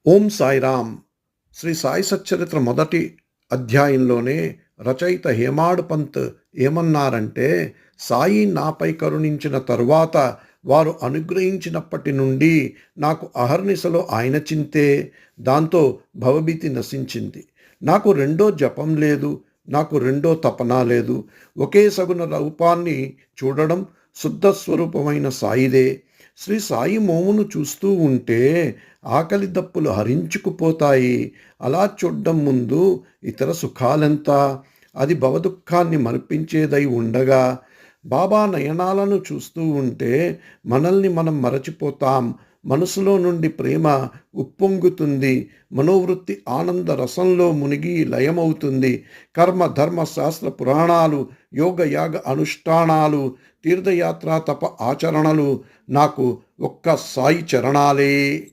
ఓం సాయిరామ్. శ్రీ సాయి సచ్చరిత్ర మొదటి అధ్యాయంలోనే రచయిత హేమాడ్ పంత్ ఏమన్నారంటే, సాయి నాపై కరుణించిన తరువాత వారు అనుగ్రహించినప్పటి నుండి నాకు అహర్నిశలో ఆయన చింతే. దాంతో భవభీతి నశించింది. నాకు రెండో జపం లేదు, నాకు రెండో తపన లేదు. ఒకే సగుణ రూపాన్ని చూడడం శుద్ధ స్వరూపమైన సాయిదే. శ్రీ సాయి మోమును చూస్తూ ఉంటే ఆకలి దప్పులు హరించుకుపోతాయి. అలా చూడ్డం ముందు ఇతర సుఖాలెంత? అది భవదుఃఖాన్ని మరిపించేదై ఉండగా, బాబా నయనాలను చూస్తూ ఉంటే మనల్ని మనం మరచిపోతాం. మనసులో నుండి ప్రేమ ఉప్పొంగుతుంది. మనోవృత్తి ఆనంద రసంలో మునిగి లయమవుతుంది. కర్మ ధర్మ శాస్త్ర పురాణాలు, యోగ యాగ అనుష్ఠానాలు, తీర్థయాత్ర తప ఆచరణలు నాకు ఒక్క సాయి చరణాలే.